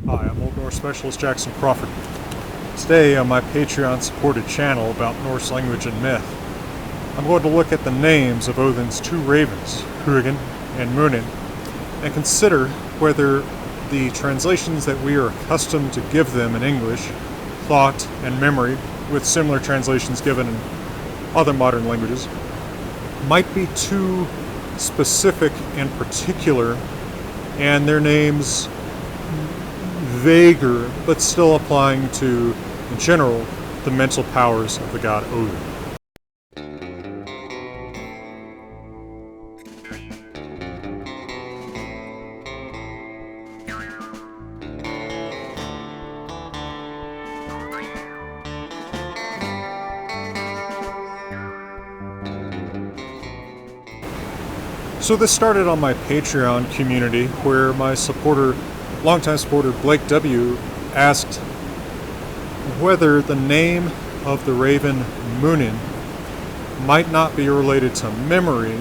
Hi, I'm Old Norse Specialist Jackson Crawford. Today on my Patreon-supported channel about Norse language and myth, I'm going to look at the names of Odin's two ravens, Huginn and Muninn, and consider whether the translations that we are accustomed to give them in English, thought and memory, with similar translations given in other modern languages, might be too specific and particular, and their names vaguer, but still applying to, in general, the mental powers of the god Odin. So this started on my Patreon community, where my longtime supporter Blake W. asked whether the name of the raven Muninn might not be related to memory,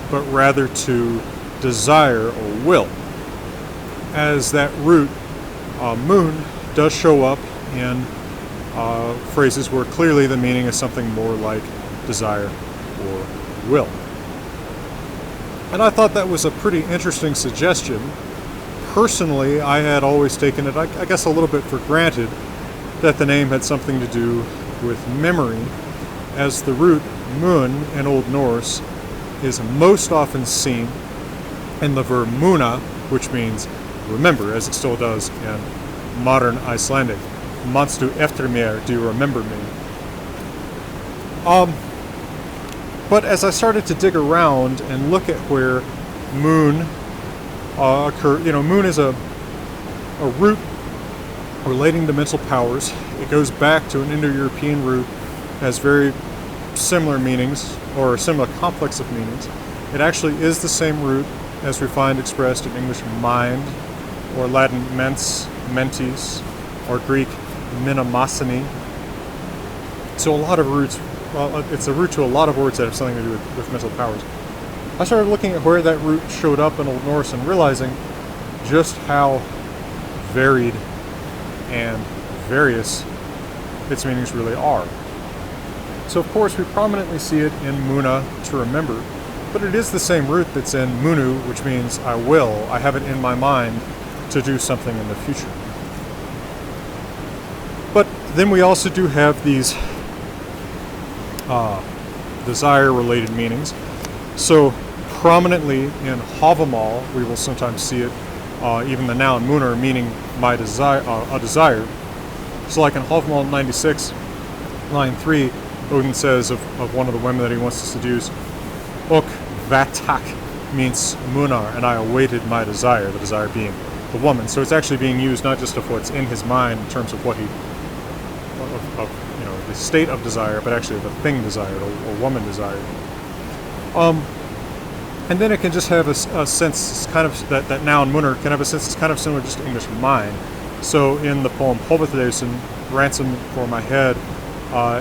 but rather to desire or will, as that root moon does show up in phrases where clearly the meaning is something more like desire or will. And I thought that was a pretty interesting suggestion. Personally, I had always taken it, I guess, a little bit for granted that the name had something to do with memory, as the root mun in Old Norse is most often seen in the verb muna, which means remember, as it still does in modern Icelandic. Manstu eftir mér, do you remember me? But as I started to dig around and look at where moon occur, moon is a root relating to mental powers. It goes back to an Indo-European root, has very similar meanings, or a similar complex of meanings. It actually is the same root as we find expressed in English mind, or Latin mens, mentis, or Greek mnemosyne. So a lot of roots. Well, it's a root to a lot of words that have something to do with mental powers. I started looking at where that root showed up in Old Norse and realizing just how varied and various its meanings really are. So of course we prominently see it in muna, to remember, but it is the same root that's in munu, which means I will. I have it in my mind to do something in the future. But then we also do have these desire-related meanings. So prominently in Havamal, we will sometimes see it, even the noun munar meaning my desire, a desire. So like in Havamal 96, line 3, Odin says of one of the women that he wants to seduce, Ok vatak means munar, and I awaited my desire, the desire being the woman. So it's actually being used not just of what's in his mind in terms of what he, the state of desire, but actually the thing desired, or woman desired. And then it can just have a sense, kind of, that noun munner can have a sense that's kind of similar just to English mind. So in the poem Hovathausen, Ransom for My Head,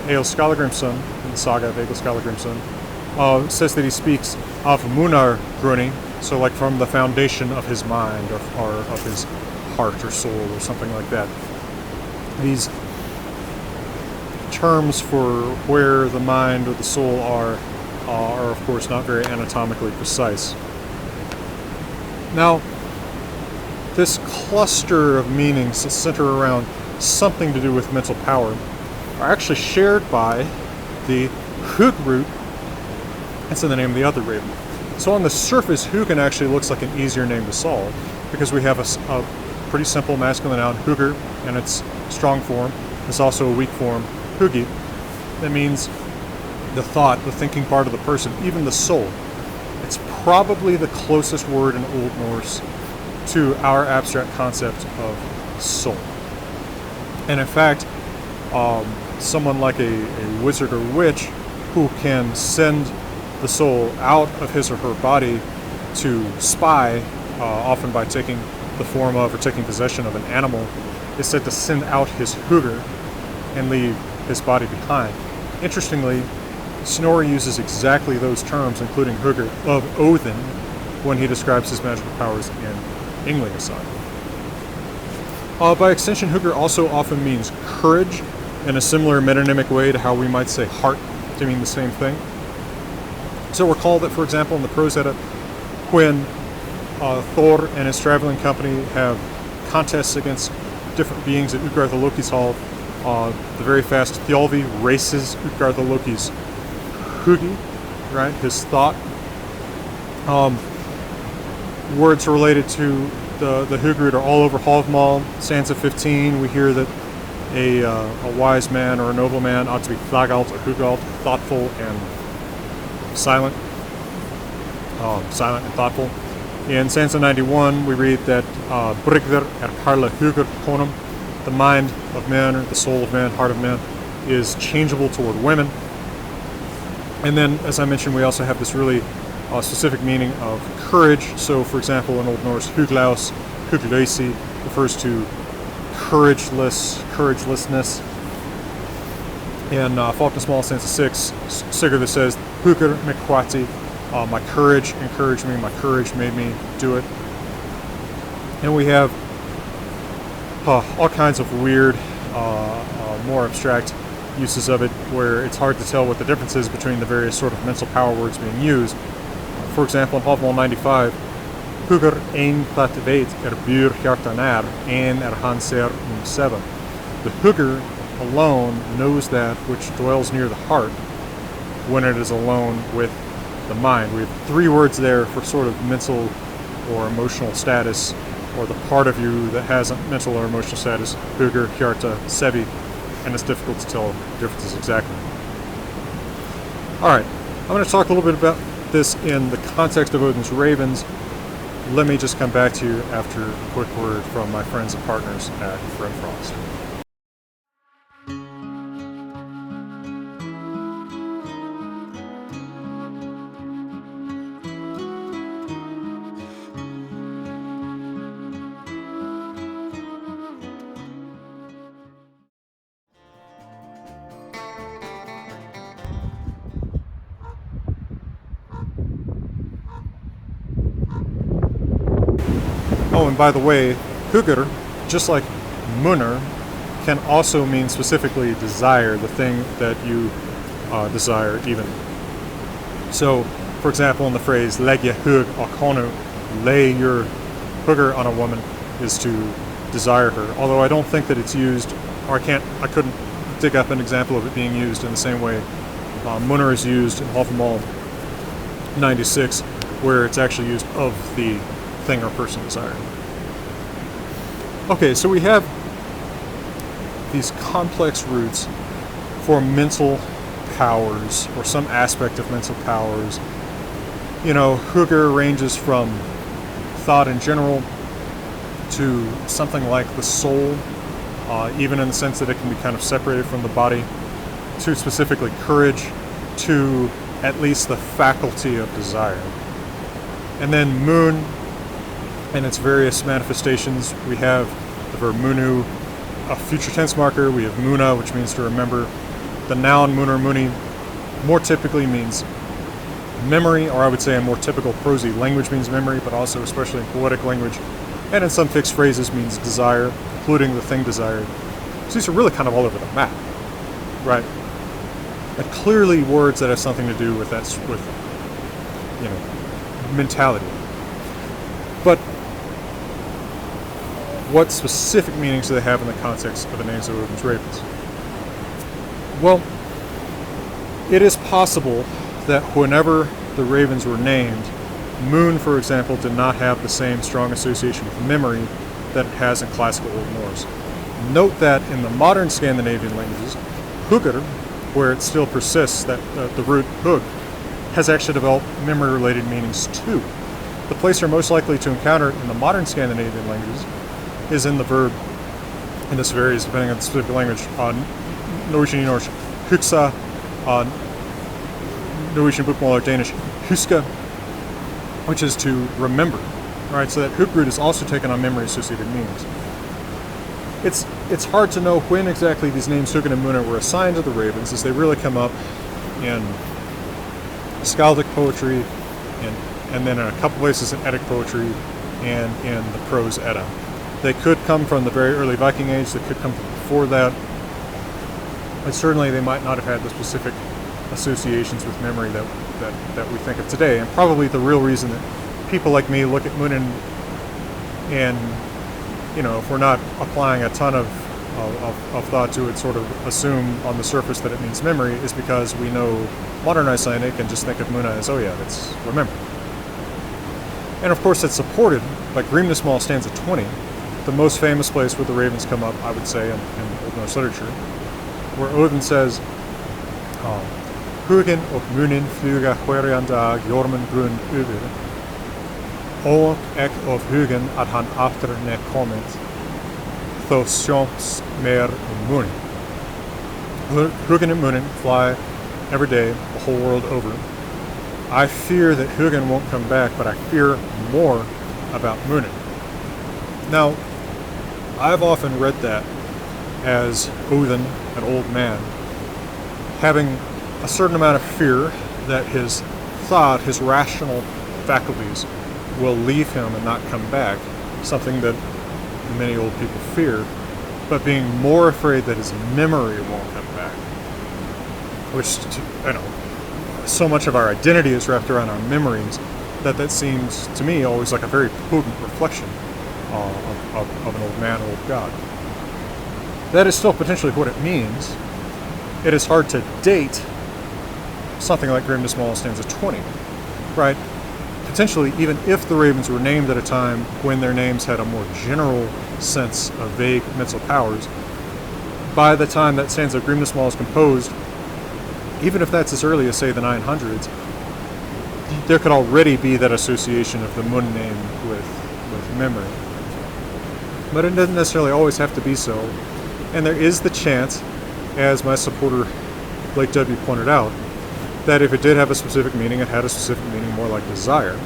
Egil Skallagrimsson, in the saga of Egil Skallagrimsson, says that he speaks of munar grunni, so like from the foundation of his mind, or of his heart or soul, or something like that. These terms for where the mind or the soul are of course not very anatomically precise. Now, this cluster of meanings that center around something to do with mental power are actually shared by the hug root. That's in the name of the other raven. So on the surface, Huginn actually looks like an easier name to solve, because we have a pretty simple masculine noun, hugr, and its strong form. It's also a weak form, hugi. That means the thought, the thinking part of the person, even the soul. It's probably the closest word in Old Norse to our abstract concept of soul. And in fact, someone like a wizard or witch who can send the soul out of his or her body to spy, often by taking the form of or taking possession of an animal, is said to send out his hugr and leave his body behind. Interestingly, Snorri uses exactly those terms, including hugr, of Odin when he describes his magical powers in Ynglingasaga. By extension, Hugr also often means courage in a similar metonymic way to how we might say heart to mean the same thing. So recall that, for example, in the Prose Edda, when Thor and his traveling company have contests against different beings at Utgarda Loki's hall, the very fast Thjolvi races Utgarda Loki's Hugi, right, his thought. Words related to the Hugrud are all over Hallmal. Stanza 15, we hear that a wise man or a noble man ought to be thagalt or hugalt, thoughtful and silent. Silent and thoughtful. In stanza 91, we read that Brigðr karla hugur konum, the mind of man, or the soul of man, heart of man, is changeable toward women. And then, as I mentioned, we also have this really specific meaning of courage. So, for example, in Old Norse, huglaus, huglausi refers to couragelessness. In Falkner Small, stanza 6, Sigurd says, Hugur mikwati, my courage encouraged me, my courage made me do it. And we have all kinds of weird, more abstract uses of it where it's hard to tell what the difference is between the various sort of mental power words being used. For example, in Hallval 95, Hugr ein plat veit bur hjartanar ein han ser seven. The Hugr alone knows that which dwells near the heart when it is alone with the mind. We have three words there for sort of mental or emotional status, or the part of you that has a mental or emotional status, Hugr, hjarta, sevi, and it's difficult to tell the differences exactly. Alright, I'm going to talk a little bit about this in the context of Odin's Ravens. Let me just come back to you after a quick word from my friends and partners at Grimfrost. Oh, and by the way, Hugr, just like Munir, can also mean specifically desire, the thing that you desire even. So, for example, in the phrase Legja hug akonu, lay your Hugr on a woman, is to desire her. Although I don't think that it's used, or I couldn't dig up an example of it being used in the same way Munir is used in Hallval 96, where it's actually used of the thing or person desired. Okay, so we have these complex roots for mental powers, or some aspect of mental powers. You know, Hugr ranges from thought in general to something like the soul, even in the sense that it can be kind of separated from the body, to specifically courage, to at least the faculty of desire. And then Mun, and its various manifestations, we have the verb munu, a future tense marker. We have muna, which means to remember. The noun munir muni more typically means memory, or I would say a more typical prosy language means memory, but also especially in poetic language, and in some fixed phrases means desire, including the thing desired. So these are really kind of all over the map, right? And clearly words that have something to do with that, with, you know, mentality. But what specific meanings do they have in the context of the names of Odin's Ravens? Well, it is possible that whenever the ravens were named, Mun, for example, did not have the same strong association with memory that it has in classical Old Norse. Note that in the modern Scandinavian languages, Hugr, where it still persists, that the root hug, has actually developed memory-related meanings too. The place you're most likely to encounter in the modern Scandinavian languages is in the verb, and this varies depending on the specific language, Norwegian Norse hugsa, Norwegian bookmål or Danish huska, which is to remember. Right, so that Hugrud is also taken on memory-associated meanings. It's hard to know when exactly these names Huginn and Muninn were assigned to the ravens, as they really come up in skaldic poetry, and then in a couple places in Eddic poetry, and in the Prose Edda. They could come from the very early Viking Age, they could come from before that, and certainly they might not have had the specific associations with memory that we think of today. And probably the real reason that people like me look at Muninn, and if we're not applying a ton of thought to it, sort of assume on the surface that it means memory, is because we know modern Icelandic and just think of Muna as, oh yeah, that's remember. And of course, it's supported by Grímnismál stanza 20, the most famous place where the ravens come up, I would say, in Old Norse literature, where Odin says, Huginn og Muninn fluga hverjan dag Jormungrund yfir, og ek of Huginn að hann aftur komið, þó sjónst mér Muninn. Huginn and Muninn fly every day, the whole world over. I fear that Huginn won't come back, but I fear more about Muninn. Now, I've often read that as Odin, an old man, having a certain amount of fear that his thought, his rational faculties, will leave him and not come back, something that many old people fear, but being more afraid that his memory won't come back, which, so much of our identity is wrapped around our memories that seems to me always like a very potent reflection of an old man, old god. That is still potentially what it means. It is hard to date something like Grímnismál stanza 20, right? Potentially, even if the ravens were named at a time when their names had a more general sense of vague mental powers, by the time that stanza of Grímnismál is composed, even if that's as early as, say, the 900s, there could already be that association of the Munn name with memory. But it doesn't necessarily always have to be so. And there is the chance, as my supporter Blake W. pointed out, that if it did have a specific meaning, it had a specific meaning more like desire,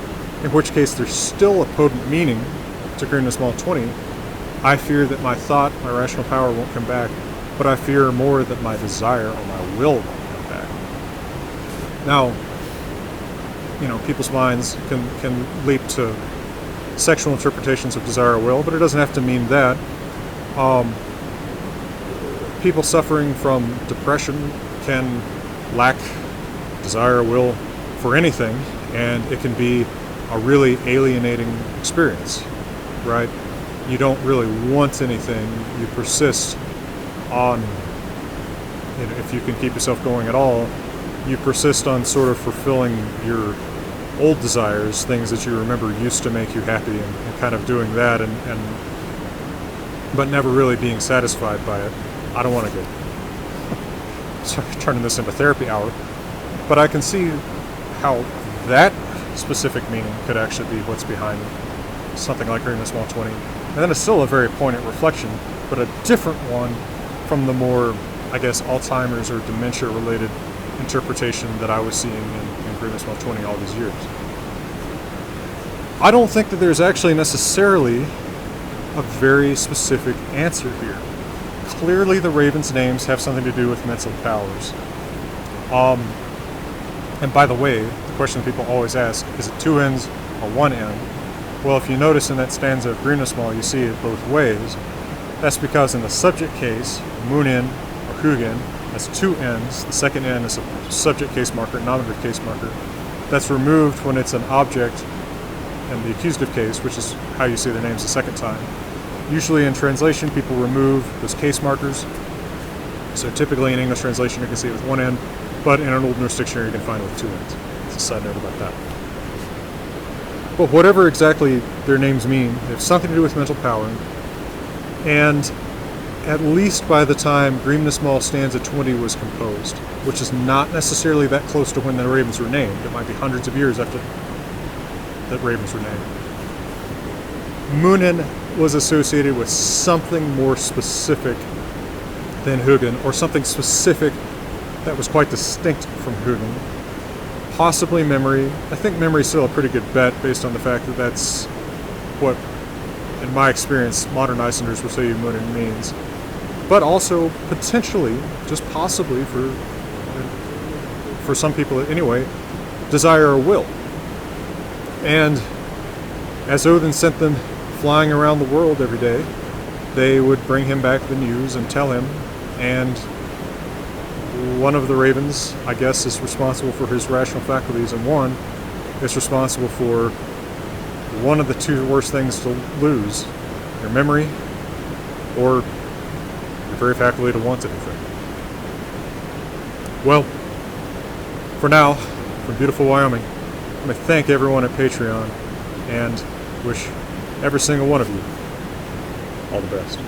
in which case there's still a potent meaning to Grímnismál 20. I fear that my thought, my rational power won't come back, but I fear more that my desire or my will won't come back. Now, people's minds can leap to sexual interpretations of desire or will, but it doesn't have to mean that. People suffering from depression can lack desire or will for anything, and it can be a really alienating experience, right? You don't really want anything, you persist on, if you can keep yourself going at all, you persist on sort of fulfilling your old desires, things that you remember used to make you happy, and kind of doing that, but never really being satisfied by it. I don't want to go turning this into therapy hour, but I can see how that specific meaning could actually be what's behind something like Grímnismál 20. And then it's still a very poignant reflection, but a different one from the more, I guess, Alzheimer's or dementia-related interpretation that I was seeing in Grímnismál 20 all these years. I don't think that there's actually necessarily a very specific answer here. Clearly the ravens' names have something to do with mental powers. And by the way, the question that people always ask, is it two N's or one N? Well, if you notice in that stanza of Grímnismál, you see it both ways. That's because in the subject case, Muninn or Huginn, that's two N's. The second N is a subject case marker, nominative case marker. That's removed when it's an object in the accusative case, which is how you see their names the second time. Usually in translation, people remove those case markers. So typically in English translation, you can see it with one N, but in an Old Norse dictionary, you can find it with two N's. It's a side note about that. But whatever exactly their names mean, they have something to do with mental power. And at least by the time Grímnismál stanza 20 was composed, which is not necessarily that close to when the ravens were named. It might be hundreds of years after that ravens were named. Muninn was associated with something more specific than Huginn, or something specific that was quite distinct from Huginn. Possibly memory. I think memory is still a pretty good bet based on the fact that that's what, in my experience, modern Icelanders will say Muninn means. But also, potentially, just possibly for some people anyway, desire or will. And as Odin sent them flying around the world every day, they would bring him back the news and tell him, and one of the ravens, I guess, is responsible for his rational faculties, and one is responsible for one of the two worst things to lose: your memory or your very faculty to want anything. Well, for now, from beautiful Wyoming, I want to thank everyone at Patreon and wish every single one of you all the best.